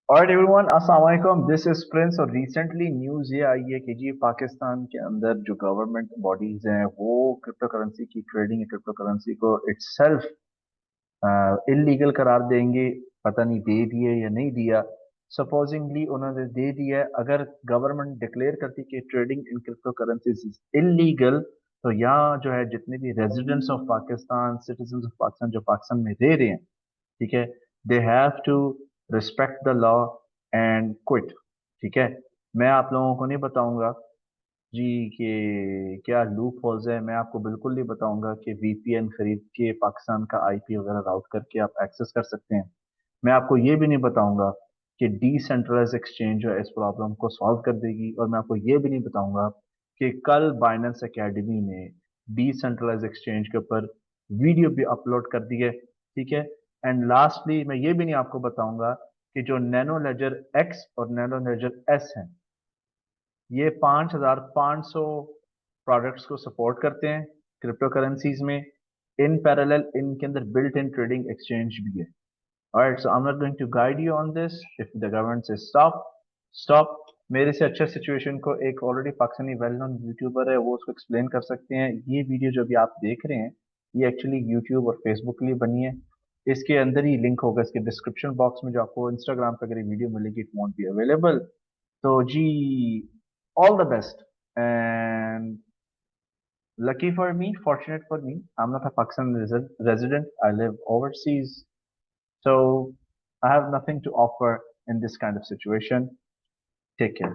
Alright everyone, अस्सलाम वालेकुम, this is Prince. और रिसेंटली न्यूज़ ये आई है कि जी पाकिस्तान के अंदर जो गवर्नमेंट बॉडीज हैं वो क्रिप्टो करेंसी की ट्रेडिंग, क्रिप्टो करेंसी को इटसेल्फ इलीगल करार देंगे। पता नहीं दे दिए या नहीं दिया। सपोजिंगली उन्होंने दे दिया है। अगर गवर्नमेंट डिक्लेयर करती कि trading in cryptocurrencies is illegal, तो यहाँ जो है जितने भी residents of Pakistan, citizen of Pakistan जो पाकिस्तान में रह रहे हैं, ठीक है, they have to respect the law and quit. ठीक है, मैं आप लोगों को नहीं बताऊंगा जी कि क्या लूप होल्स है। मैं आपको बिल्कुल नहीं बताऊंगा कि वीपीएन खरीद के पाकिस्तान का आईपी वगैरह राउट करके आप एक्सेस कर सकते हैं। मैं आपको ये भी नहीं बताऊंगा कि डिसेंट्रलाइज एक्सचेंज जो है इस प्रॉब्लम को सॉल्व कर देगी। और मैं आपको ये भी नहीं बताऊंगा कि कल बाइनेंस एकेडमी ने डिसेंट्रलाइज एक्सचेंज के ऊपर वीडियो भी अपलोड कर दी है। ठीक है, एंड लास्टली मैं ये भी नहीं आपको बताऊंगा कि जो नैनो लेजर एक्स और नैनो लेजर एस हैं, ये 5500 प्रोडक्ट्स को सपोर्ट करते हैं क्रिप्टो करेंसीज में। इन पैरेलल इनके अंदर बिल्ट इन ट्रेडिंग एक्सचेंज भी है। Alright, so I'm not going to guide you on this. If the government says stop, stop. मेरे से अच्छा सिचुएशन को एक already Pakistani well known YouTuber है वो उसको एक्सप्लेन कर सकते हैं। ये वीडियो जो भी आप देख रहे हैं ये एक्चुअली यूट्यूब और फेसबुक के लिए बनी है। इसके अंदर ही लिंक होगा, इसके डिस्क्रिप्शन बॉक्स में जो आपको इंस्टाग्राम पे अगर ये वीडियो मिलेगी, इट वॉन्ट बी अवेलेबल। तो जी, all the best and lucky for me, fortunate for me, I'm not a Pakistan resident. I live overseas. So I have nothing to offer in this kind of situation. Take care.